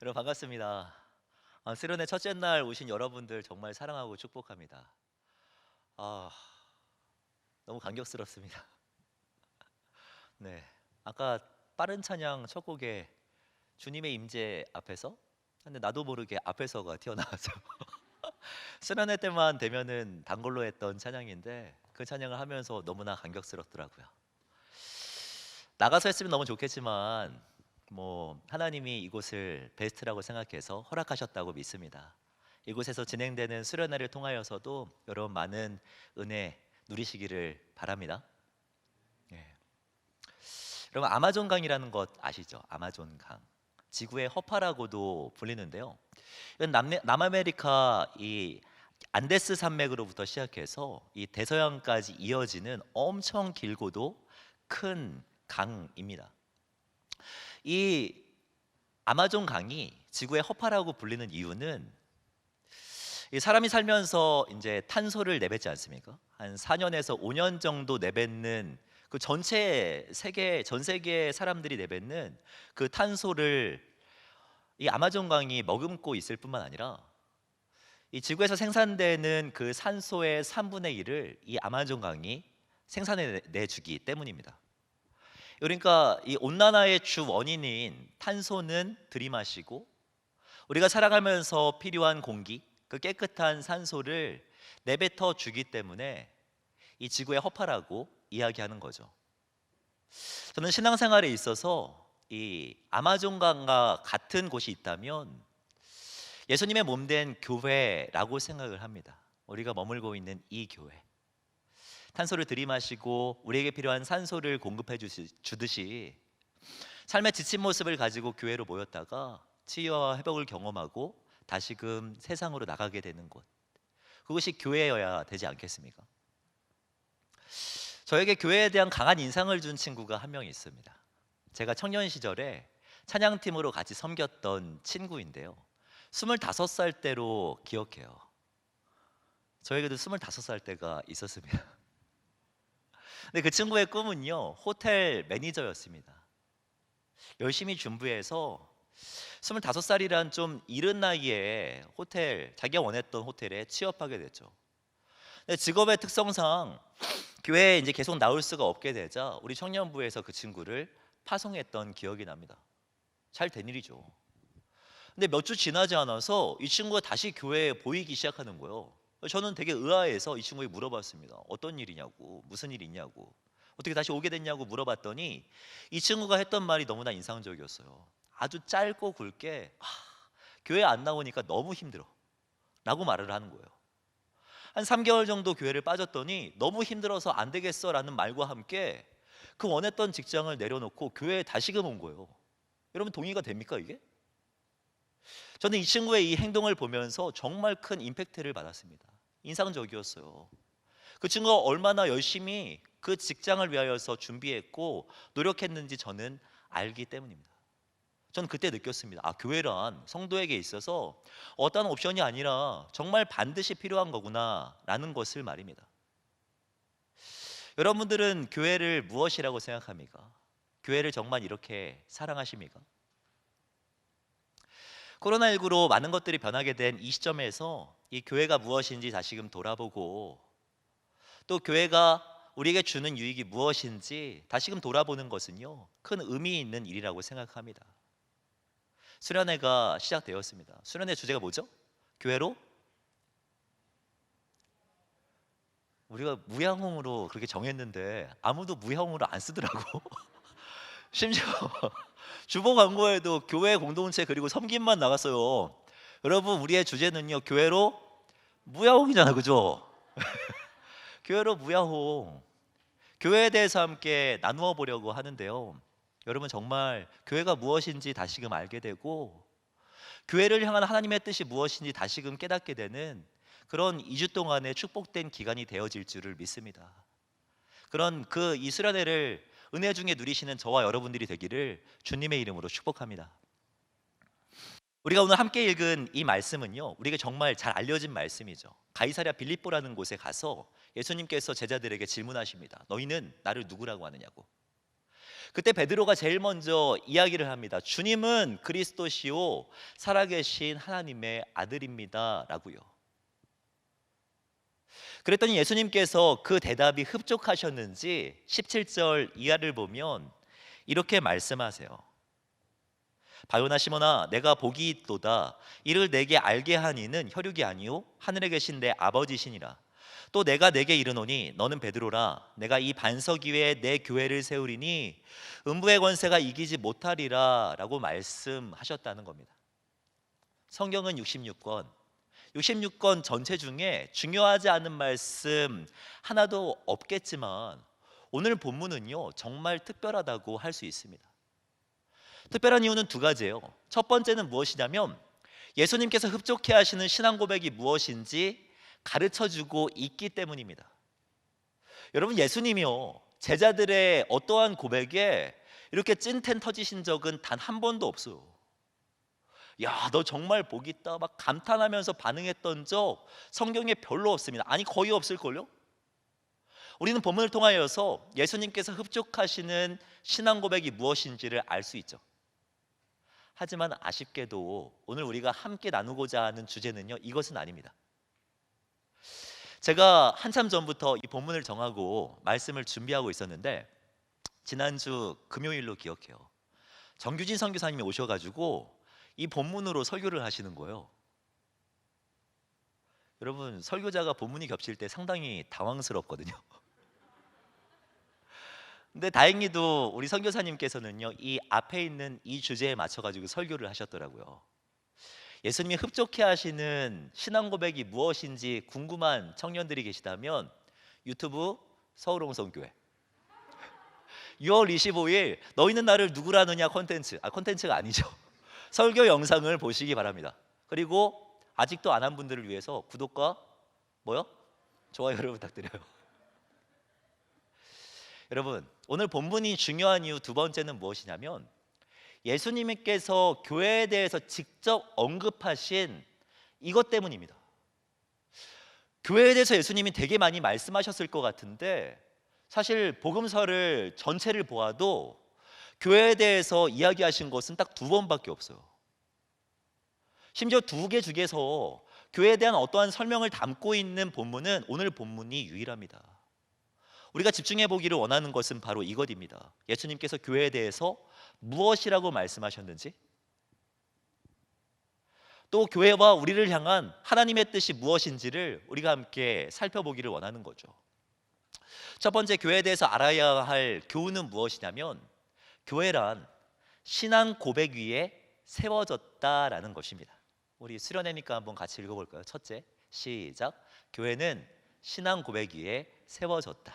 여러분 반갑습니다. 수련회 첫째 날 오신 여러분들 정말 사랑하고 축복합니다. 아, 너무 감격스럽습니다. 네, 아까 빠른 찬양 첫 곡에 주님의 임재 앞에서, 근데 나도 모르게 앞에서가 튀어나와서 수련회 때만 되면은 단골로 했던 찬양인데 그 찬양을 하면서 너무나 감격스럽더라고요. 나가서 했으면 너무 좋겠지만 하나님이 이곳을 베스트라고 생각해서 허락하셨다고 믿습니다. 이곳에서 진행되는 수련회를 통하여서도 여러분 많은 은혜 누리시기를 바랍니다. 예. 여러분 아마존강이라는 것 아시죠? 아마존강. 지구의 허파라고도 불리는데요. 이건 남아메리카 이 안데스 산맥으로부터 시작해서 이 대서양까지 이어지는 엄청 길고도 큰 강입니다. 이 아마존 강이 지구의 허파라고 불리는 이유는 이 사람이 살면서 이제 탄소를 내뱉지 않습니까? 한 4년에서 5년 정도 내뱉는 그 전체 세계 전 세계 사람들이 내뱉는 그 탄소를 이 아마존 강이 머금고 있을 뿐만 아니라 이 지구에서 생산되는 그 산소의 3분의 1을 이 아마존 강이 생산해 내주기 때문입니다. 그러니까 이 온난화의 주 원인인 탄소는 들이마시고 우리가 살아가면서 필요한 공기, 그 깨끗한 산소를 내뱉어 주기 때문에 이 지구의 허파라고 이야기하는 거죠. 저는 신앙생활에 있어서 이 아마존강과 같은 곳이 있다면 예수님의 몸된 교회라고 생각을 합니다. 우리가 머물고 있는 이 교회. 탄소를 들이마시고 우리에게 필요한 산소를 공급해 주듯이 삶의 지친 모습을 가지고 교회로 모였다가 치유와 회복을 경험하고 다시금 세상으로 나가게 되는 곳, 그것이 교회여야 되지 않겠습니까? 저에게 교회에 대한 강한 인상을 준 친구가 한 명 있습니다. 제가 청년 시절에 찬양팀으로 같이 섬겼던 친구인데요, 25살 때로 기억해요. 저에게도 25살 때가 있었습니다. 근데 그 친구의 꿈은요, 호텔 매니저였습니다. 열심히 준비해서 25살이란 좀 이른 나이에 자기가 원했던 호텔에 취업하게 됐죠. 근데 직업의 특성상 교회에 이제 계속 나올 수가 없게 되자 우리 청년부에서 그 친구를 파송했던 기억이 납니다. 잘 된 일이죠. 근데 몇 주 지나지 않아서 이 친구가 다시 교회에 보이기 시작하는 거예요. 저는 되게 의아해서 이 친구에게 물어봤습니다. 어떤 일이냐고, 무슨 일이 있냐고, 어떻게 다시 오게 됐냐고 물어봤더니 이 친구가 했던 말이 너무나 인상적이었어요. 아주 짧고 굵게 교회 안 나오니까 너무 힘들어 라고 말을 하는 거예요. 한 3개월 정도 교회를 빠졌더니 너무 힘들어서 안 되겠어 라는 말과 함께 그 원했던 직장을 내려놓고 교회에 다시금 온 거예요. 여러분 동의가 됩니까 이게? 저는 이 친구의 이 행동을 보면서 정말 큰 임팩트를 받았습니다. 인상적이었어요. 그 친구가 얼마나 열심히 그 직장을 위하여서 준비했고 노력했는지 저는 알기 때문입니다. 저는 그때 느꼈습니다. 교회란 성도에게 있어서 어떤 옵션이 아니라 정말 반드시 필요한 거구나 라는 것을 말입니다. 여러분들은 교회를 무엇이라고 생각합니까? 교회를 정말 이렇게 사랑하십니까? 코로나19로 많은 것들이 변하게 된 이 시점에서 이 교회가 무엇인지 다시금 돌아보고 또 교회가 우리에게 주는 유익이 무엇인지 다시금 돌아보는 것은요, 큰 의미 있는 일이라고 생각합니다. 수련회가 시작되었습니다. 수련회 주제가 뭐죠? 교회로? 우리가 무향홍으로 그렇게 정했는데 아무도 무향홍으로 안 쓰더라고. 심지어 주보 광고에도 교회 공동체 그리고 섬김만 나갔어요. 여러분 우리의 주제는요, 교회로 무야홍이잖아, 그죠? 교회로 무야홍. 교회에 대해서 함께 나누어 보려고 하는데요, 여러분 정말 교회가 무엇인지 다시금 알게 되고 교회를 향한 하나님의 뜻이 무엇인지 다시금 깨닫게 되는 그런 2주 동안의 축복된 기간이 되어질 줄을 믿습니다. 그런 이 수련회를 은혜 중에 누리시는 저와 여러분들이 되기를 주님의 이름으로 축복합니다. 우리가 오늘 함께 읽은 이 말씀은요, 우리에게 정말 잘 알려진 말씀이죠. 가이사랴 빌립보라는 곳에 가서 예수님께서 제자들에게 질문하십니다. 너희는 나를 누구라고 하느냐고. 그때 베드로가 제일 먼저 이야기를 합니다. 주님은 그리스도시요 살아계신 하나님의 아들입니다라고요. 그랬더니 예수님께서 그 대답이 흡족하셨는지 17절 이하를 보면 이렇게 말씀하세요. 바요나 시몬아, 내가 복이 있도다. 이를 내게 알게 한 이는 혈육이 아니요 하늘에 계신 내 아버지시니라. 또 내가 내게 이르노니 너는 베드로라. 내가 이 반석 위에 내 교회를 세우리니 음부의 권세가 이기지 못하리라 라고 말씀하셨다는 겁니다. 성경은 66권, 66권 전체 중에 중요하지 않은 말씀 하나도 없겠지만 오늘 본문은요 정말 특별하다고 할 수 있습니다. 특별한 이유는 두 가지예요. 첫 번째는 무엇이냐면 예수님께서 흡족해 하시는 신앙 고백이 무엇인지 가르쳐주고 있기 때문입니다. 여러분, 예수님이요 제자들의 어떠한 고백에 이렇게 찐텐 터지신 적은 단 한 번도 없어요. 야, 너 정말 복 있다 막 감탄하면서 반응했던 적 성경에 별로 없습니다. 아니, 거의 없을걸요? 우리는 본문을 통하여서 예수님께서 흡족하시는 신앙 고백이 무엇인지를 알 수 있죠. 하지만 아쉽게도 오늘 우리가 함께 나누고자 하는 주제는요 이것은 아닙니다. 제가 한참 전부터 이 본문을 정하고 말씀을 준비하고 있었는데 지난주 금요일로 기억해요. 정규진 선교사님이 오셔가지고 이 본문으로 설교를 하시는 거예요. 여러분, 설교자가 본문이 겹칠 때 상당히 당황스럽거든요. 근데 다행히도 우리 선교사님께서는요 이 앞에 있는 이 주제에 맞춰가지고 설교를 하셨더라고요. 예수님이 흡족해 하시는 신앙 고백이 무엇인지 궁금한 청년들이 계시다면 유튜브 서울홍성교회 6월 25일 너희는 나를 누구라느냐 콘텐츠가 아니죠. 설교 영상을 보시기 바랍니다. 그리고 아직도 안 한 분들을 위해서 구독과 좋아요를 부탁드려요. 여러분, 오늘 본문이 중요한 이유 두 번째는 무엇이냐면 예수님께서 교회에 대해서 직접 언급하신 이것 때문입니다. 교회에 대해서 예수님이 되게 많이 말씀하셨을 것 같은데 사실 복음서를 전체를 보아도 교회에 대해서 이야기하신 것은 딱 두 번밖에 없어요. 심지어 두 개 중에서 교회에 대한 어떠한 설명을 담고 있는 본문은 오늘 본문이 유일합니다. 우리가 집중해 보기를 원하는 것은 바로 이것입니다. 예수님께서 교회에 대해서 무엇이라고 말씀하셨는지, 또 교회와 우리를 향한 하나님의 뜻이 무엇인지를 우리가 함께 살펴보기를 원하는 거죠. 첫 번째, 교회에 대해서 알아야 할 교훈은 무엇이냐면 교회란 신앙 고백 위에 세워졌다라는 것입니다. 우리 수련회니까 한번 같이 읽어볼까요? 첫째, 시작. 교회는 신앙 고백 위에 세워졌다.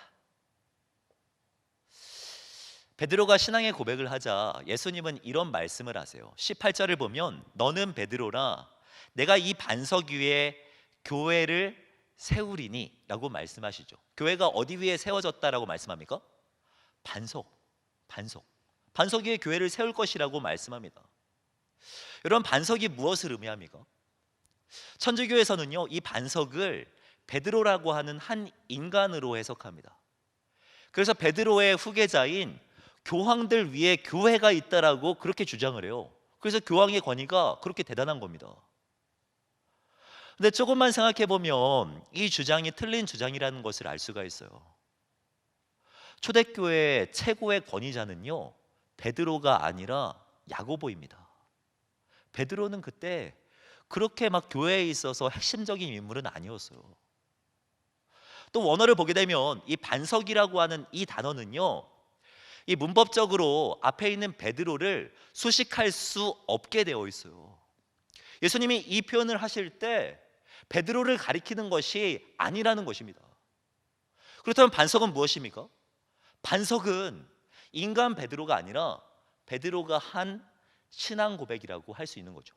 베드로가 신앙의 고백을 하자 예수님은 이런 말씀을 하세요. 18절을 보면 너는 베드로라 내가 이 반석 위에 교회를 세우리니 라고 말씀하시죠. 교회가 어디 위에 세워졌다라고 말씀합니까? 반석 위에 교회를 세울 것이라고 말씀합니다. 여러분, 반석이 무엇을 의미합니까? 천주교에서는요 이 반석을 베드로라고 하는 한 인간으로 해석합니다. 그래서 베드로의 후계자인 교황들 위에 교회가 있다라고 그렇게 주장을 해요. 그래서 교황의 권위가 그렇게 대단한 겁니다. 근데 조금만 생각해 보면 이 주장이 틀린 주장이라는 것을 알 수가 있어요. 초대교회 최고의 권위자는요 베드로가 아니라 야고보입니다. 베드로는 그때 그렇게 막 교회에 있어서 핵심적인 인물은 아니었어요. 또 원어를 보게 되면 이 반석이라고 하는 이 단어는요 이 문법적으로 앞에 있는 베드로를 수식할 수 없게 되어 있어요. 예수님이 이 표현을 하실 때 베드로를 가리키는 것이 아니라는 것입니다. 그렇다면 반석은 무엇입니까? 반석은 인간 베드로가 아니라 베드로가 한 신앙 고백이라고 할 수 있는 거죠.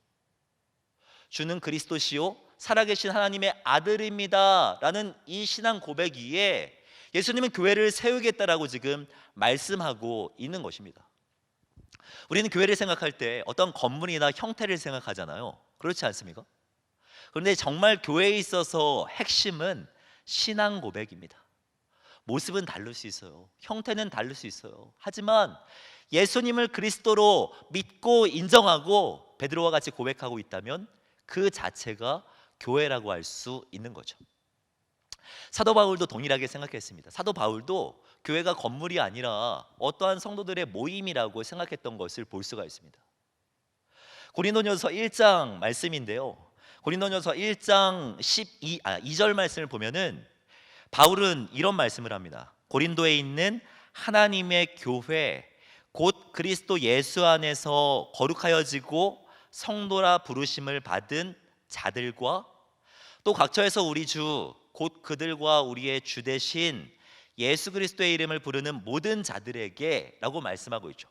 주는 그리스도시요 살아계신 하나님의 아들입니다 라는 이 신앙 고백 위에 예수님은 교회를 세우겠다라고 지금 말씀하고 있는 것입니다. 우리는 교회를 생각할 때 어떤 건물이나 형태를 생각하잖아요. 그렇지 않습니까? 그런데 정말 교회에 있어서 핵심은 신앙 고백입니다. 모습은 다를 수 있어요. 형태는 다를 수 있어요. 하지만 예수님을 그리스도로 믿고 인정하고 베드로와 같이 고백하고 있다면 그 자체가 교회라고 할 수 있는 거죠. 사도 바울도 동일하게 생각했습니다. 사도 바울도 교회가 건물이 아니라 어떠한 성도들의 모임이라고 생각했던 것을 볼 수가 있습니다. 고린도전서 1장 말씀인데요. 고린도전서 1장 2절 말씀을 보면은 바울은 이런 말씀을 합니다. 고린도에 있는 하나님의 교회 곧 그리스도 예수 안에서 거룩하여지고 성도라 부르심을 받은 자들과 또 각처에서 우리 주 곧 그들과 우리의 주 되신 예수 그리스도의 이름을 부르는 모든 자들에게 라고 말씀하고 있죠.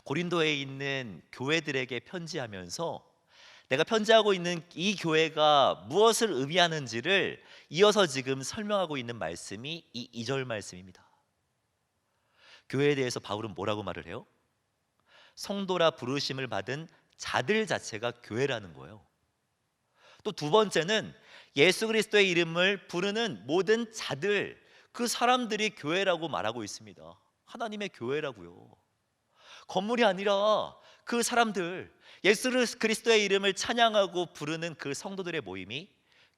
고린도에 있는 교회들에게 편지하면서 내가 편지하고 있는 이 교회가 무엇을 의미하는지를 이어서 지금 설명하고 있는 말씀이 이 2절 말씀입니다. 교회에 대해서 바울은 뭐라고 말을 해요? 성도라 부르심을 받은 자들 자체가 교회라는 거예요. 또 두 번째는 예수 그리스도의 이름을 부르는 모든 자들, 그 사람들이 교회라고 말하고 있습니다. 하나님의 교회라고요. 건물이 아니라 그 사람들, 예수 그리스도의 이름을 찬양하고 부르는 그 성도들의 모임이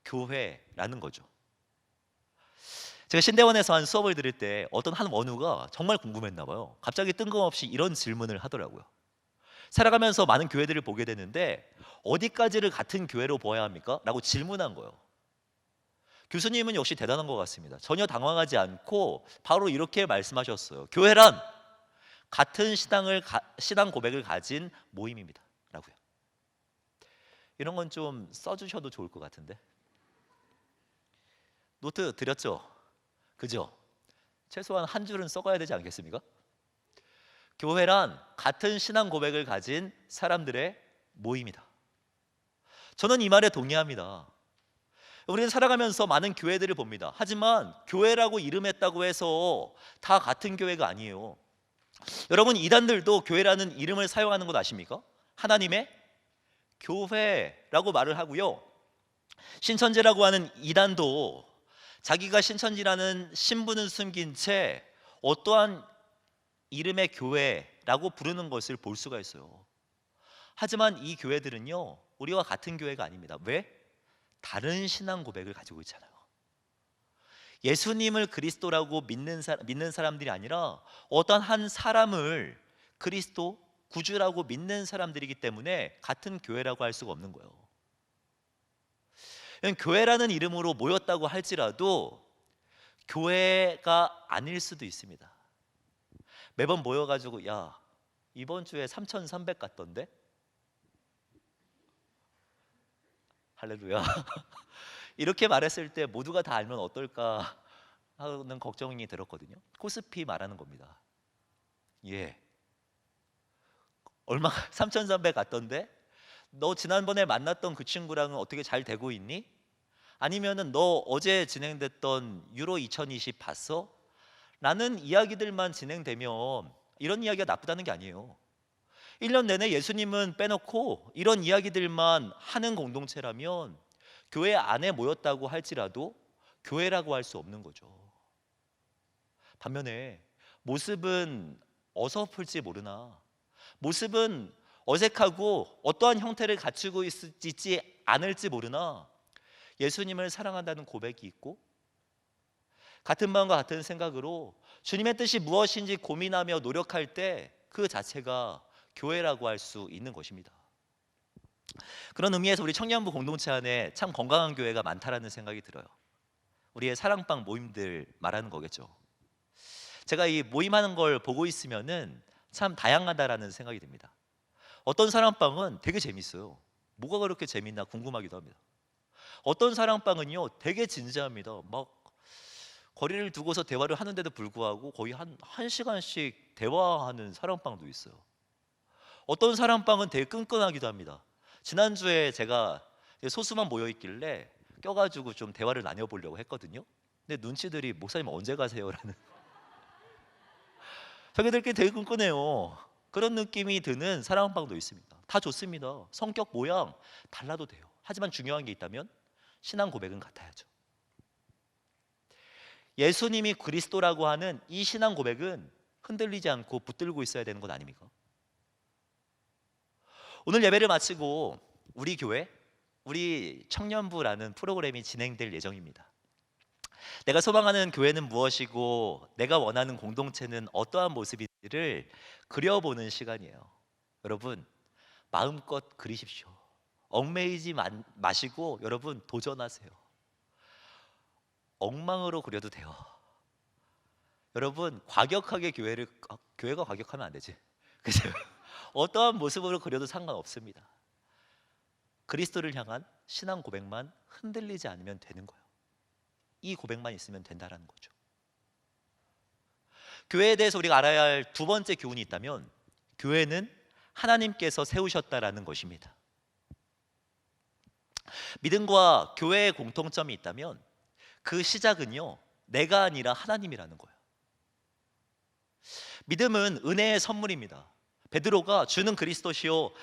교회라는 거죠. 제가 신대원에서 한 수업을 들을 때 어떤 한 원우가 정말 궁금했나 봐요. 갑자기 뜬금없이 이런 질문을 하더라고요. 살아가면서 많은 교회들을 보게 되는데 어디까지를 같은 교회로 보아야 합니까? 라고 질문한 거예요. 교수님은 역시 대단한 것 같습니다. 전혀 당황하지 않고 바로 이렇게 말씀하셨어요. 교회란 같은 신앙 고백을 가진 모임입니다 라고요. 이런 건 좀 써주셔도 좋을 것 같은데. 노트 드렸죠? 그죠? 최소한 한 줄은 써가야 되지 않겠습니까? 교회란 같은 신앙 고백을 가진 사람들의 모임이다. 저는 이 말에 동의합니다. 우리는 살아가면서 많은 교회들을 봅니다. 하지만 교회라고 이름했다고 해서 다 같은 교회가 아니에요. 여러분, 이단들도 교회라는 이름을 사용하는 것 아십니까? 하나님의 교회라고 말을 하고요. 신천지라고 하는 이단도 자기가 신천지라는 신분은 숨긴 채 어떠한 이름의 교회라고 부르는 것을 볼 수가 있어요. 하지만 이 교회들은요, 우리와 같은 교회가 아닙니다. 왜? 다른 신앙 고백을 가지고 있잖아요. 예수님을 그리스도라고 믿는 사람들이 아니라 어떤 한 사람을 그리스도 구주라고 믿는 사람들이기 때문에 같은 교회라고 할 수가 없는 거예요. 교회라는 이름으로 모였다고 할지라도 교회가 아닐 수도 있습니다. 매번 모여가지고 야, 이번 주에 3,300 갔던데? 할렐루야. 이렇게 말했을 때 모두가 다 알면 어떨까 하는 걱정이 들었거든요. 코스피 말하는 겁니다. 예. 얼마 3,300 갔던데? 너 지난번에 만났던 그 친구랑은 어떻게 잘 되고 있니? 아니면은 너 어제 진행됐던 유로 2020 봤어? 라는 이야기들만 진행되면 이런 이야기가 나쁘다는 게 아니에요. 1년 내내 예수님은 빼놓고 이런 이야기들만 하는 공동체라면 교회 안에 모였다고 할지라도 교회라고 할 수 없는 거죠. 반면에 모습은 어설플지 모르나, 모습은 어색하고 어떠한 형태를 갖추고 있지 않을지 모르나 예수님을 사랑한다는 고백이 있고 같은 마음과 같은 생각으로 주님의 뜻이 무엇인지 고민하며 노력할 때 그 자체가 교회라고 할 수 있는 것입니다. 그런 의미에서 우리 청년부 공동체 안에 참 건강한 교회가 많다라는 생각이 들어요. 우리의 사랑방 모임들 말하는 거겠죠. 제가 이 모임하는 걸 보고 있으면은 참 다양하다라는 생각이 듭니다. 어떤 사랑방은 되게 재밌어요. 뭐가 그렇게 재밌나 궁금하기도 합니다. 어떤 사랑방은요 되게 진지합니다. 막 거리를 두고서 대화를 하는데도 불구하고 거의 한 시간씩 대화하는 사랑방도 있어요. 어떤 사랑방은 되게 끈끈하기도 합니다. 지난주에 제가 소수만 모여 있길래 껴가지고 좀 대화를 나눠보려고 했거든요. 근데 눈치들이 목사님 언제 가세요라는 자기들끼리 되게 끈끈해요. 그런 느낌이 드는 사랑방도 있습니다. 다 좋습니다. 성격 모양 달라도 돼요. 하지만 중요한 게 있다면 신앙 고백은 같아야죠. 예수님이 그리스도라고 하는 이 신앙 고백은 흔들리지 않고 붙들고 있어야 되는 것 아닙니까? 오늘 예배를 마치고 우리 교회, 우리 청년부라는 프로그램이 진행될 예정입니다. 내가 소망하는 교회는 무엇이고 내가 원하는 공동체는 어떠한 모습인지를 그려보는 시간이에요. 여러분, 마음껏 그리십시오. 얽매이지 마시고 여러분 도전하세요. 엉망으로 그려도 돼요. 여러분, 과격하게 교회가 과격하면 안 되지. 그죠? 어떠한 모습으로 그려도 상관없습니다. 그리스도를 향한 신앙 고백만 흔들리지 않으면 되는 거예요. 이 고백만 있으면 된다라는 거죠. 교회에 대해서 우리가 알아야 할 두 번째 교훈이 있다면 교회는 하나님께서 세우셨다라는 것입니다. 믿음과 교회의 공통점이 있다면 그 시작은요, 내가 아니라 하나님이라는 거예요. 믿음은 은혜의 선물입니다. 베드로가 주는 그리스도시요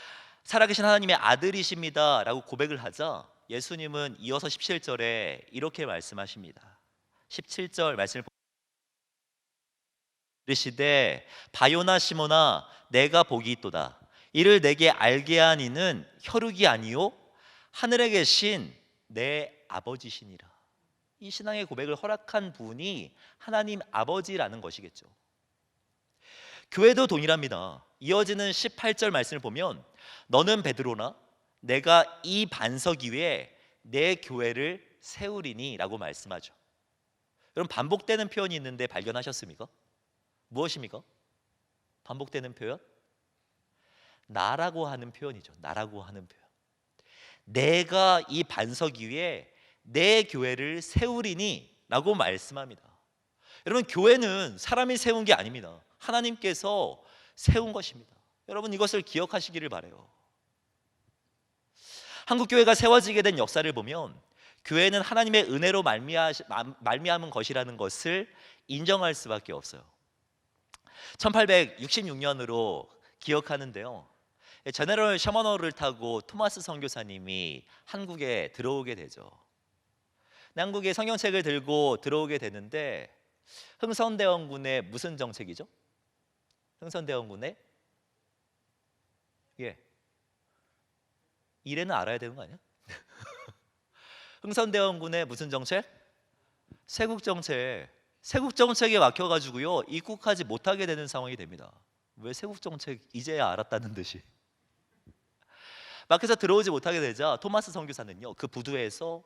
살아계신 하나님의 아들이십니다 라고 고백을 하자 예수님은 이어서 17절에 이렇게 말씀하십니다. 17절 말씀을 이르시되 바요나 시모나 내가 복이 있도다. 이를 내게 알게 한 이는 혈육이 아니요 하늘에 계신 내 아버지시니라. 이 신앙의 고백을 허락한 분이 하나님 아버지라는 것이겠죠. 교회도 동일합니다. 이어지는 18절 말씀을 보면 너는 베드로나 내가 이 반석 위에 내 교회를 세우리니 라고 말씀하죠. 여러분, 반복되는 표현이 있는데 발견하셨습니까? 무엇입니까? 반복되는 표현? 나라고 하는 표현이죠. 나라고 하는 표현. 내가 이 반석 위에 내 교회를 세우리니 라고 말씀합니다. 여러분, 교회는 사람이 세운 게 아닙니다. 하나님께서 세운 것입니다. 여러분, 이것을 기억하시기를 바라요. 한국교회가 세워지게 된 역사를 보면 교회는 하나님의 은혜로 말미암은 것이라는 것을 인정할 수밖에 없어요. 1866년으로 기억하는데요, 제너럴 셔먼호를 타고 토마스 선교사님이 한국에 들어오게 되죠. 한국에 성경책을 들고 들어오게 되는데 흥선대원군의 무슨 정책이죠? 흥선대원군의 이래는 알아야 되는 거 아니야? 흥선대원군의 무슨 정책? 세국정책. 세국정책에 막혀가지고요 입국하지 못하게 되는 상황이 됩니다. 왜 세국정책 이제야 알았다는 듯이 막혀서 들어오지 못하게 되자 토마스 선교사는요 그 부두에서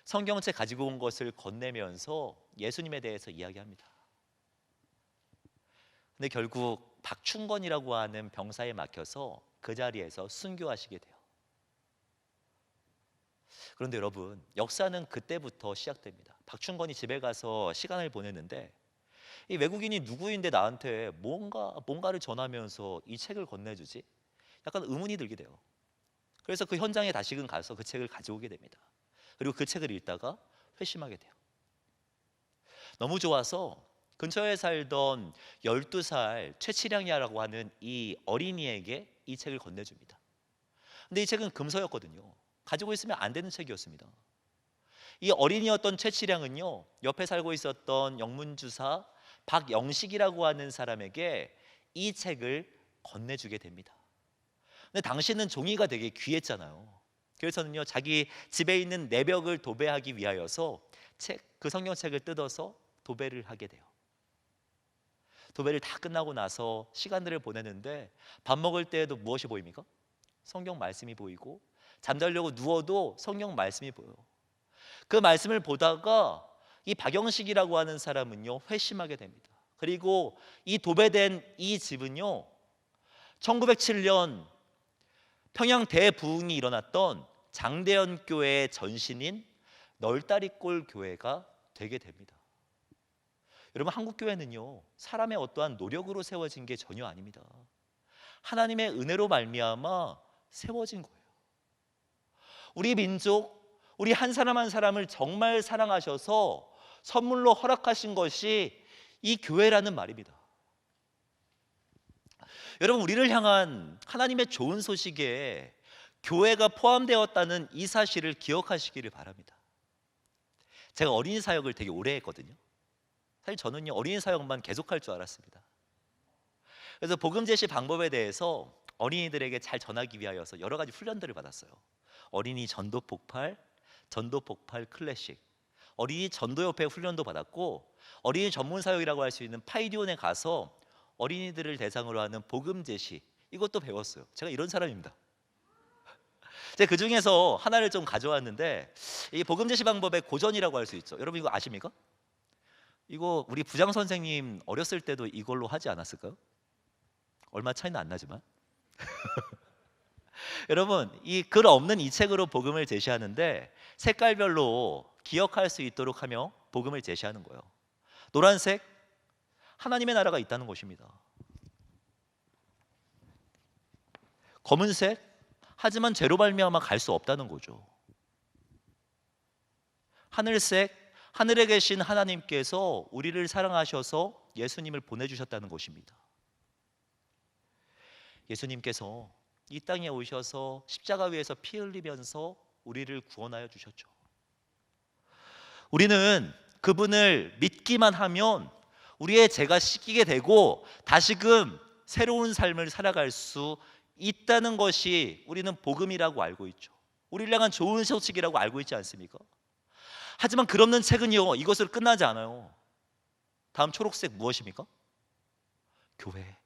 성경책 가지고 온 것을 건네면서 예수님에 대해서 이야기합니다. 근데 결국 박충건이라고 하는 병사에 막혀서 그 자리에서 순교하시게 돼요. 그런데 여러분, 역사는 그때부터 시작됩니다. 박충건이 집에 가서 시간을 보내는데 이 외국인이 누구인데 나한테 뭔가를 전하면서 이 책을 건네주지? 약간 의문이 들게 돼요. 그래서 그 현장에 다시금 가서 그 책을 가져오게 됩니다. 그리고 그 책을 읽다가 회심하게 돼요. 너무 좋아서 근처에 살던 12살 최치량이라고 하는 이 어린이에게 이 책을 건네줍니다. 근데 이 책은 금서였거든요. 가지고 있으면 안 되는 책이었습니다. 이 어린이였던 최치량은요 옆에 살고 있었던 영문주사 박영식이라고 하는 사람에게 이 책을 건네주게 됩니다. 근데 당시는 종이가 되게 귀했잖아요. 그래서는요 자기 집에 있는 내벽을 도배하기 위하여서 그 성경책을 뜯어서 도배를 하게 돼요. 도배를 다 끝나고 나서 시간들을 보내는데 밥 먹을 때에도 무엇이 보입니까? 성경 말씀이 보이고 잠자려고 누워도 성경 말씀이 보여요. 그 말씀을 보다가 이 박영식이라고 하는 사람은요 회심하게 됩니다. 그리고 이 도배된 이 집은요 1907년 평양 대부흥이 일어났던 장대현 교회의 전신인 널다리골 교회가 되게 됩니다. 여러분, 한국 교회는요 사람의 어떠한 노력으로 세워진 게 전혀 아닙니다. 하나님의 은혜로 말미암아 세워진 거예요. 우리 민족, 우리 한 사람 한 사람을 정말 사랑하셔서 선물로 허락하신 것이 이 교회라는 말입니다. 여러분, 우리를 향한 하나님의 좋은 소식에 교회가 포함되었다는 이 사실을 기억하시기를 바랍니다. 제가 어린이 사역을 되게 오래 했거든요. 사실 저는요 어린이 사역만 계속할 줄 알았습니다. 그래서 복음 제시 방법에 대해서 어린이들에게 잘 전하기 위하여서 여러 가지 훈련들을 받았어요. 어린이 전도 폭발 클래식, 어린이 전도협회 훈련도 받았고, 어린이 전문 사역이라고 할 수 있는 파이디온에 가서 어린이들을 대상으로 하는 복음 제시, 이것도 배웠어요. 제가 이런 사람입니다. 제가 그 중에서 하나를 좀 가져왔는데, 이 복음 제시 방법의 고전이라고 할 수 있죠. 여러분 이거 아십니까? 이거 우리 부장 선생님 어렸을 때도 이걸로 하지 않았을까요? 얼마 차이는 안 나지만 여러분 이 글 없는 이 책으로 복음을 제시하는데 색깔별로 기억할 수 있도록 하며 복음을 제시하는 거예요. 노란색, 하나님의 나라가 있다는 것입니다. 검은색, 하지만 죄로 말미암아 갈 수 없다는 거죠. 하늘색, 하늘에 계신 하나님께서 우리를 사랑하셔서 예수님을 보내주셨다는 것입니다. 예수님께서 이 땅에 오셔서 십자가 위에서 피 흘리면서 우리를 구원하여 주셨죠. 우리는 그분을 믿기만 하면 우리의 죄가 씻기게 되고 다시금 새로운 삶을 살아갈 수 있다는 것이 우리는 복음이라고 알고 있죠. 우리를 향한 좋은 소식이라고 알고 있지 않습니까? 하지만 글 없는 책은요 이것으로 끝나지 않아요. 다음 초록색 무엇입니까? 교회.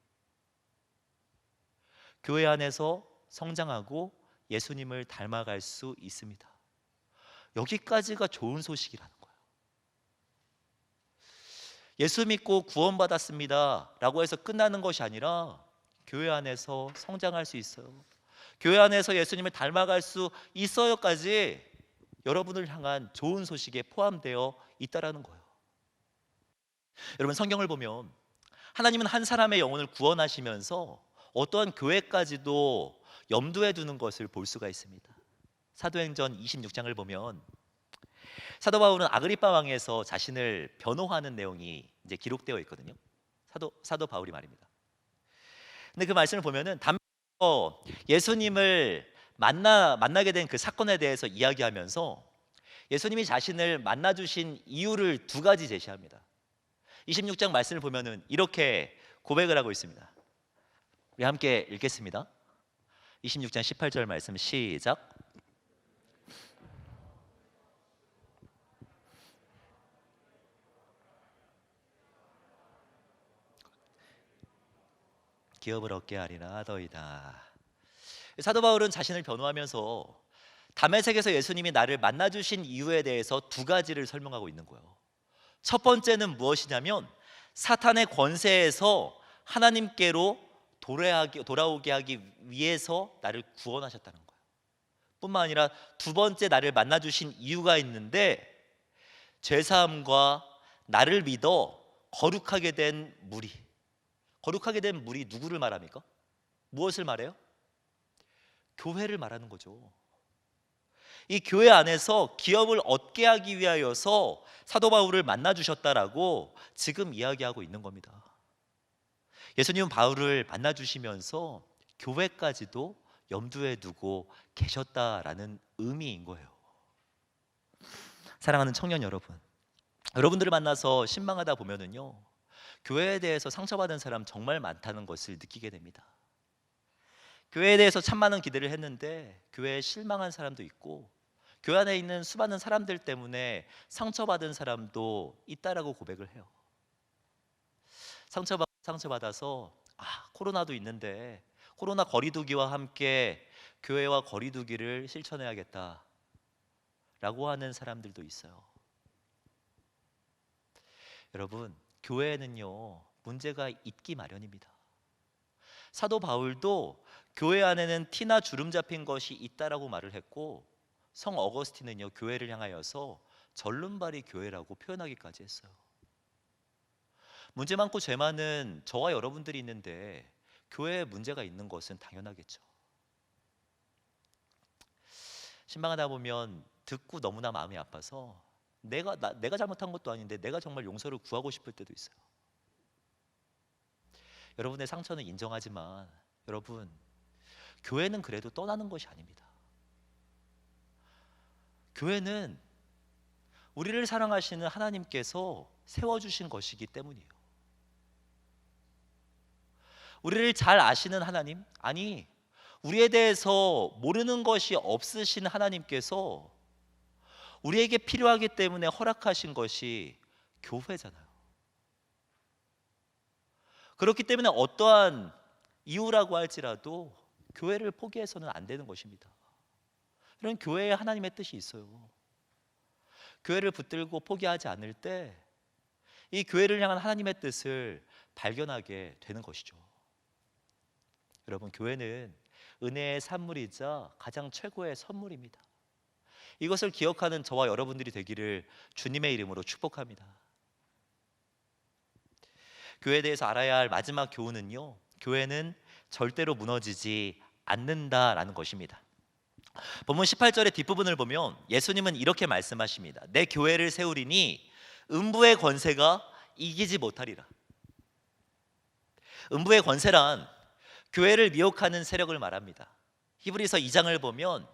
교회 안에서 성장하고 예수님을 닮아갈 수 있습니다. 여기까지가 좋은 소식이라는 거예요. 예수 믿고 구원받았습니다 라고 해서 끝나는 것이 아니라 교회 안에서 성장할 수 있어요, 교회 안에서 예수님을 닮아갈 수 있어요까지 여러분을 향한 좋은 소식에 포함되어 있다라는 거예요. 여러분 성경을 보면 하나님은 한 사람의 영혼을 구원하시면서 어떠한 교회까지도 염두에 두는 것을 볼 수가 있습니다. 사도행전 26장을 보면 사도 바울은 아그리파 왕에서 자신을 변호하는 내용이 이제 기록되어 있거든요. 사도 바울이 말입니다. 근데 그 말씀을 보면은 담에서 예수님을 만나게 된 그 사건에 대해서 이야기하면서 예수님이 자신을 만나 주신 이유를 두 가지 제시합니다. 26장 말씀을 보면은 이렇게 고백을 하고 있습니다. 우리 함께 읽겠습니다. 26장 18절 말씀 시작. 기업을 얻게 하리라 하더이다. 사도 바울은 자신을 변호하면서 다메섹에서 예수님이 나를 만나 주신 이유에 대해서 두 가지를 설명하고 있는 거예요. 첫 번째는 무엇이냐면 사탄의 권세에서 하나님께로 돌아오게 하기 위해서 나를 구원하셨다는 거예요. 뿐만 아니라 두 번째 나를 만나 주신 이유가 있는데 죄사함과 나를 믿어 거룩하게 된 무리. 거룩하게 된 무리 누구를 말합니까? 무엇을 말해요? 교회를 말하는 거죠. 이 교회 안에서 기업을 얻게 하기 위하여서 사도 바울을 만나 주셨다라고 지금 이야기하고 있는 겁니다. 예수님은 바울을 만나 주시면서 교회까지도 염두에 두고 계셨다라는 의미인 거예요. 사랑하는 청년 여러분, 여러분들을 만나서 신방하다 보면은요 교회에 대해서 상처받은 사람 정말 많다는 것을 느끼게 됩니다. 교회에 대해서 참 많은 기대를 했는데 교회에 실망한 사람도 있고 교회 안에 있는 수많은 사람들 때문에 상처받은 사람도 있다라고 고백을 해요. 상처받아서 코로나도 있는데 코로나 거리두기와 함께 교회와 거리두기를 실천해야겠다 라고 하는 사람들도 있어요. 여러분 교회에는요 문제가 있기 마련입니다. 사도 바울도 교회 안에는 티나 주름 잡힌 것이 있다라고 말을 했고 성 어거스틴은요 교회를 향하여서 절름발이 교회라고 표현하기까지 했어요. 문제 많고 죄 많은 저와 여러분들이 있는데 교회에 문제가 있는 것은 당연하겠죠. 신방하다 보면 듣고 너무나 마음이 아파서 내가 잘못한 것도 아닌데 내가 정말 용서를 구하고 싶을 때도 있어요. 여러분의 상처는 인정하지만 여러분 교회는 그래도 떠나는 것이 아닙니다. 교회는 우리를 사랑하시는 하나님께서 세워주신 것이기 때문이에요. 우리를 잘 아시는 하나님, 아니 우리에 대해서 모르는 것이 없으신 하나님께서 우리에게 필요하기 때문에 허락하신 것이 교회잖아요. 그렇기 때문에 어떠한 이유라고 할지라도 교회를 포기해서는 안 되는 것입니다. 이런 교회에 하나님의 뜻이 있어요. 교회를 붙들고 포기하지 않을 때 이 교회를 향한 하나님의 뜻을 발견하게 되는 것이죠. 여러분, 교회는 은혜의 산물이자 가장 최고의 선물입니다. 이것을 기억하는 저와 여러분들이 되기를 주님의 이름으로 축복합니다. 교회에 대해서 알아야 할 마지막 교훈은요, 교회는 절대로 무너지지 않는다라는 것입니다. 본문 18절의 뒷부분을 보면 예수님은 이렇게 말씀하십니다. 내 교회를 세우리니 음부의 권세가 이기지 못하리라. 음부의 권세란 교회를 미혹하는 세력을 말합니다. 히브리서 2장을 보면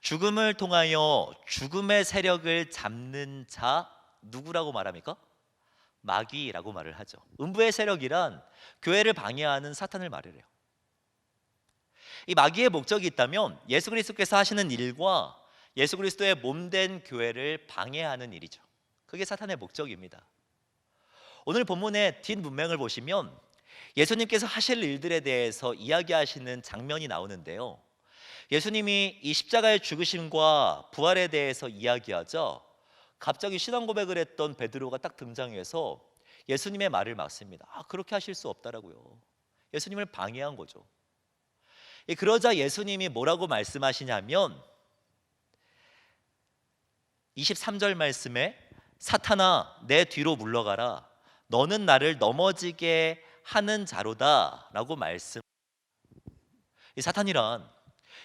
죽음을 통하여 죽음의 세력을 잡는 자 누구라고 말합니까? 마귀라고 말을 하죠. 음부의 세력이란 교회를 방해하는 사탄을 말해요. 이 마귀의 목적이 있다면 예수 그리스도께서 하시는 일과 예수 그리스도의 몸된 교회를 방해하는 일이죠. 그게 사탄의 목적입니다. 오늘 본문의 뒷문맥을 보시면 예수님께서 하실 일들에 대해서 이야기하시는 장면이 나오는데요, 예수님이 이 십자가의 죽으심과 부활에 대해서 이야기하자 갑자기 신앙 고백을 했던 베드로가 딱 등장해서 예수님의 말을 막습니다. 그렇게 하실 수 없다라고요. 예수님을 방해한 거죠. 그러자 예수님이 뭐라고 말씀하시냐면 23절 말씀에 사탄아 내 뒤로 물러가라 너는 나를 넘어지게 하는 자로다 라고 말씀. 이 사탄이란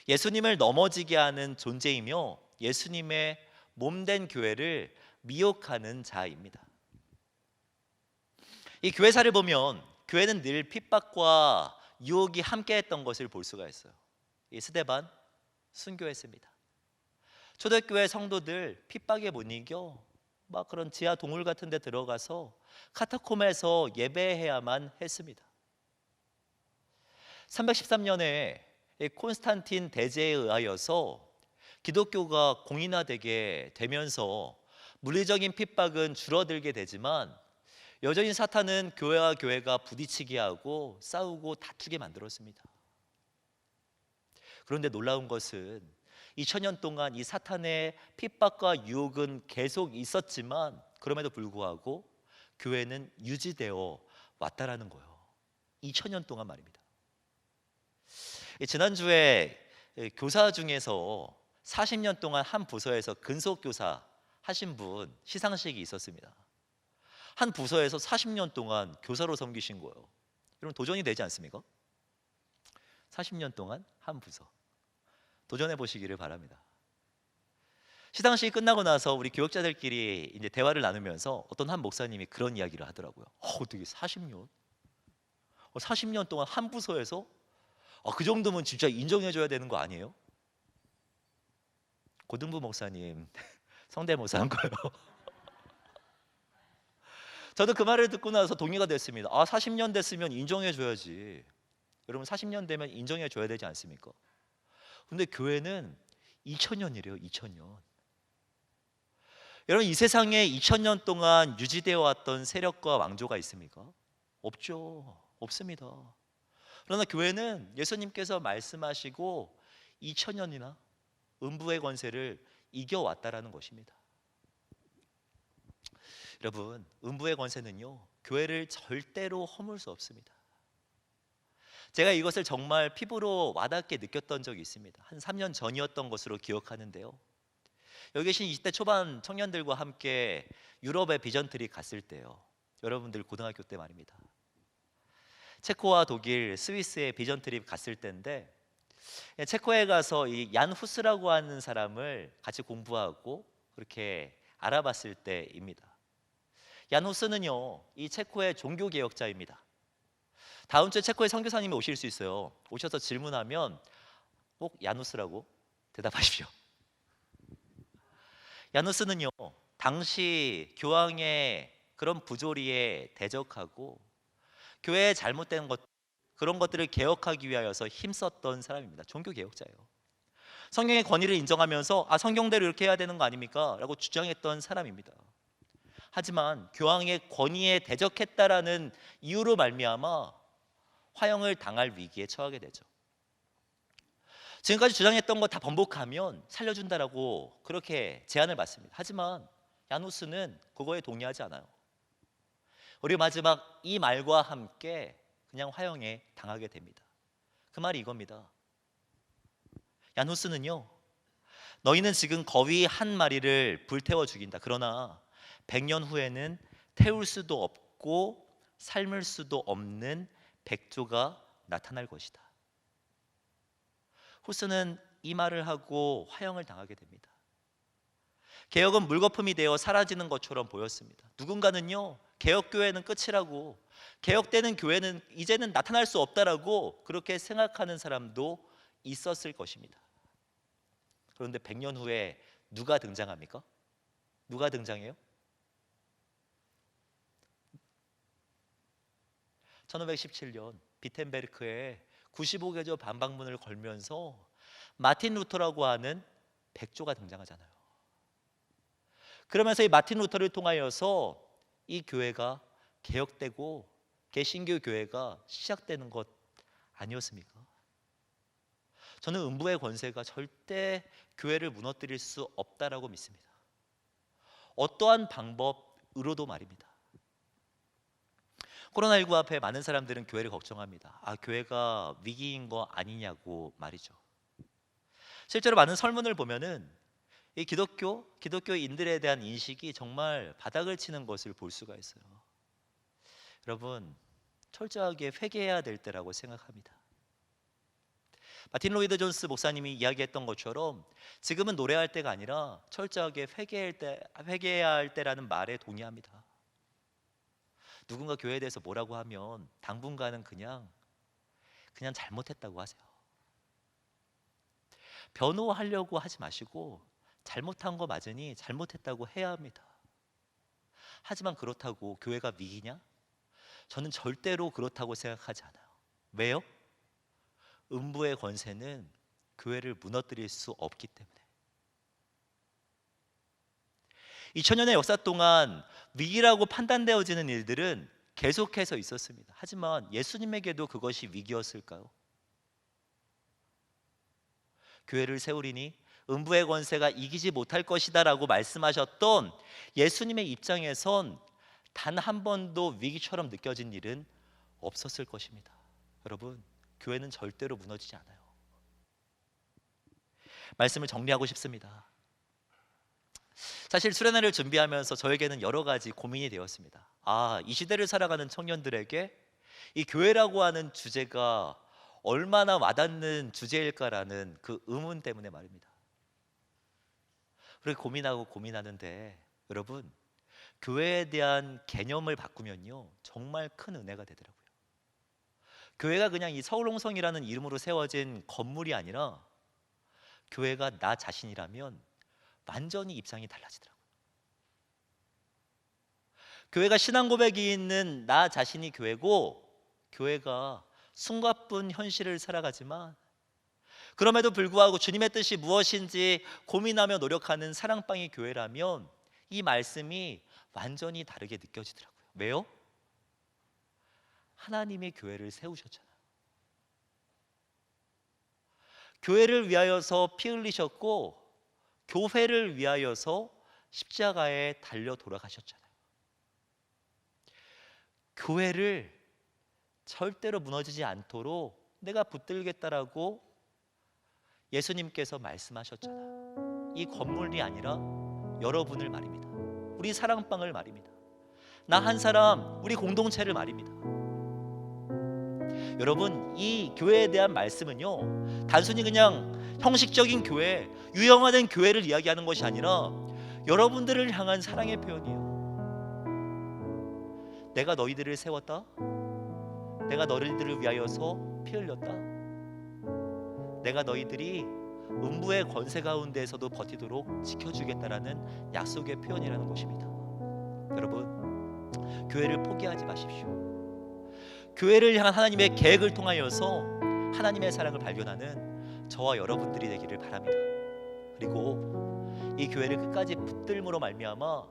예수님을 넘어지게 하는 존재이며 예수님의 몸된 교회를 미혹하는 자입니다. 이 교회사를 보면 교회는 늘 핍박과 유혹이 함께했던 것을 볼 수가 있어요. 이 스데반 순교했습니다. 초대교회 성도들 핍박에 못 이겨 막 그런 지하 동굴 같은 데 들어가서 카타콤에서 예배해야만 했습니다. 313년에 콘스탄틴 대제에 의하여서 기독교가 공인화되게 되면서 물리적인 핍박은 줄어들게 되지만 여전히 사탄은 교회와 교회가 부딪히게 하고 싸우고 다투게 만들었습니다. 그런데 놀라운 것은 2000년 동안 이 사탄의 핍박과 유혹은 계속 있었지만 그럼에도 불구하고 교회는 유지되어 왔다라는 거예요. 2000년 동안 말입니다. 지난주에 교사 중에서 40년 동안 한 부서에서 근속교사 하신 분 시상식이 있었습니다. 한 부서에서 40년 동안 교사로 섬기신 거예요. 여러분 도전이 되지 않습니까? 40년 동안 한 부서 도전해 보시기를 바랍니다. 시상식이 끝나고 나서 우리 교역자들끼리 이제 대화를 나누면서 어떤 한 목사님이 그런 이야기를 하더라고요. 어떻게 40년? 40년 동안 한 부서에서 그 정도면 진짜 인정해줘야 되는 거 아니에요? 고등부 목사님 성대모사 한 거예요. 저도 그 말을 듣고 나서 동의가 됐습니다. 40년 됐으면 인정해줘야지. 여러분 40년 되면 인정해줘야 되지 않습니까? 근데 교회는 2000년이래요. 2000년. 여러분 이 세상에 2000년 동안 유지되어 왔던 세력과 왕조가 있습니까? 없죠. 없습니다. 그러나 교회는 예수님께서 말씀하시고 2000년이나 음부의 권세를 이겨왔다라는 것입니다. 여러분 음부의 권세는요 교회를 절대로 허물 수 없습니다. 제가 이것을 정말 피부로 와닿게 느꼈던 적이 있습니다. 한 3년 전이었던 것으로 기억하는데요, 여기 계신 20대 초반 청년들과 함께 유럽의 비전트리 갔을 때요, 여러분들 고등학교 때 말입니다. 체코와 독일, 스위스의 비전트립 갔을 때인데 체코에 가서 이 얀 후스라고 하는 사람을 같이 공부하고 그렇게 알아봤을 때입니다. 얀 후스는요 이 체코의 종교개혁자입니다. 다음 주에 체코의 선교사님이 오실 수 있어요. 오셔서 질문하면 꼭 얀 후스라고 대답하십시오. 얀 후스는요 당시 교황의 그런 부조리에 대적하고 교회의 잘못된 것, 그런 것들을 개혁하기 위하여서 힘썼던 사람입니다. 종교 개혁자예요. 성경의 권위를 인정하면서 성경대로 이렇게 해야 되는 거 아닙니까? 라고 주장했던 사람입니다. 하지만 교황의 권위에 대적했다라는 이유로 말미암아 화형을 당할 위기에 처하게 되죠. 지금까지 주장했던 거 다 번복하면 살려준다라고 그렇게 제안을 받습니다. 하지만 야누스는 그거에 동의하지 않아요. 우리 마지막 이 말과 함께 그냥 화형에 당하게 됩니다. 그 말이 이겁니다. 야누스는요, 너희는 지금 거위 한 마리를 불태워 죽인다. 그러나 100년 후에는 태울 수도 없고 삶을 수도 없는 백조가 나타날 것이다. 후스는 이 말을 하고 화형을 당하게 됩니다. 개혁은 물거품이 되어 사라지는 것처럼 보였습니다. 누군가는요, 개혁교회는 끝이라고, 개혁되는 교회는 이제는 나타날 수 없다라고 그렇게 생각하는 사람도 있었을 것입니다. 그런데 100년 후에 누가 등장합니까? 누가 등장해요? 1517년 비텐베르크에 95개조 반박문을 걸면서 마틴 루터라고 하는 백조가 등장하잖아요. 그러면서 이 마틴 루터를 통하여서 이 교회가 개혁되고 개신교 교회가 시작되는 것 아니었습니까? 저는 음부의 권세가 절대 교회를 무너뜨릴 수 없다라고 믿습니다. 어떠한 방법으로도 말입니다. 코로나19 앞에 많은 사람들은 교회를 걱정합니다. 교회가 위기인 거 아니냐고 말이죠. 실제로 많은 설문을 보면은 이 기독교인들에 대한 인식이 정말 바닥을 치는 것을 볼 수가 있어요. 여러분, 철저하게 회개해야 될 때라고 생각합니다. 마틴 로이드 존스 목사님이 이야기했던 것처럼 지금은 노래할 때가 아니라 철저하게 회개해야 할 때라는 말에 동의합니다. 누군가 교회에 대해서 뭐라고 하면 당분간은 그냥 잘못했다고 하세요. 변호하려고 하지 마시고 잘못한 거 맞으니 잘못했다고 해야 합니다. 하지만 그렇다고 교회가 위기냐? 저는 절대로 그렇다고 생각하지 않아요. 왜요? 음부의 권세는 교회를 무너뜨릴 수 없기 때문에. 2000년의 역사 동안 위기라고 판단되어지는 일들은 계속해서 있었습니다. 하지만 예수님에게도 그것이 위기였을까요? 교회를 세우리니 음부의 권세가 이기지 못할 것이다 라고 말씀하셨던 예수님의 입장에선 단 한 번도 위기처럼 느껴진 일은 없었을 것입니다. 여러분, 교회는 절대로 무너지지 않아요. 말씀을 정리하고 싶습니다. 사실 수련회를 준비하면서 저에게는 여러 가지 고민이 되었습니다. 이 시대를 살아가는 청년들에게 이 교회라고 하는 주제가 얼마나 와닿는 주제일까라는 그 의문 때문에 말입니다. 그렇게 고민하는데 여러분, 교회에 대한 개념을 바꾸면요 정말 큰 은혜가 되더라고요. 교회가 그냥 이 서울홍성이라는 이름으로 세워진 건물이 아니라 교회가 나 자신이라면 완전히 입장이 달라지더라고요. 교회가 신앙 고백이 있는 나 자신이 교회고, 교회가 숨가쁜 현실을 살아가지만 그럼에도 불구하고 주님의 뜻이 무엇인지 고민하며 노력하는 사랑방의 교회라면 이 말씀이 완전히 다르게 느껴지더라고요. 왜요? 하나님의 교회를 세우셨잖아요. 교회를 위하여서 피 흘리셨고 교회를 위하여서 십자가에 달려 돌아가셨잖아요. 교회를 절대로 무너지지 않도록 내가 붙들겠다라고 예수님께서 말씀하셨잖아요. 이 건물이 아니라 여러분을 말입니다. 우리 사랑방을 말입니다. 나 한 사람, 우리 공동체를 말입니다. 여러분, 이 교회에 대한 말씀은요 단순히 그냥 형식적인 교회, 유형화된 교회를 이야기하는 것이 아니라 여러분들을 향한 사랑의 표현이에요. 내가 너희들을 세웠다. 내가 너희들을 위하여서 피 흘렸다. 내가 너희들이 음부의 권세 가운데에서도 버티도록 지켜주겠다라는 약속의 표현이라는 것입니다. 여러분, 교회를 포기하지 마십시오. 교회를 향한 하나님의 계획을 통하여서 하나님의 사랑을 발견하는 저와 여러분들이 되기를 바랍니다. 그리고 이 교회를 끝까지 붙들므로 말미암아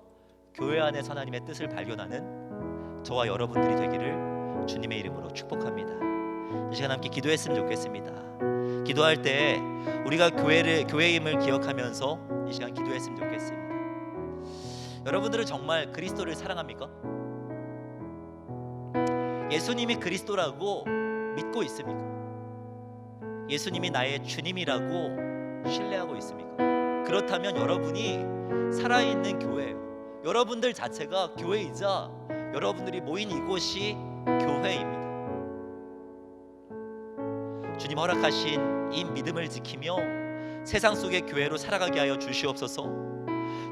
교회 안에서 하나님의 뜻을 발견하는 저와 여러분들이 되기를 주님의 이름으로 축복합니다. 이 시간 함께 기도했으면 좋겠습니다. 기도할 때 우리가 교회임을 기억하면서 이 시간 기도했으면 좋겠습니다. 여러분들은 정말 그리스도를 사랑합니까? 예수님이 그리스도라고 믿고 있습니까? 예수님이 나의 주님이라고 신뢰하고 있습니까? 그렇다면 여러분이 살아있는 교회예요. 여러분들 자체가 교회이자 여러분들이 모인 이곳이 교회입니다. 주님 허락하신 이 믿음을 지키며 세상 속의 교회로 살아가게 하여 주시옵소서.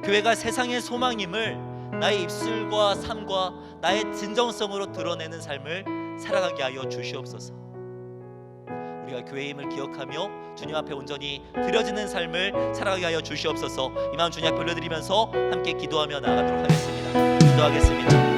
교회가 세상의 소망임을 나의 입술과 삶과 나의 진정성으로 드러내는 삶을 살아가게 하여 주시옵소서. 우리가 교회임을 기억하며 주님 앞에 온전히 드려지는 삶을 살아가게 하여 주시옵소서. 이 마음 주님 앞에 올려드리면서 함께 기도하며 나아가도록 하겠습니다. 기도하겠습니다.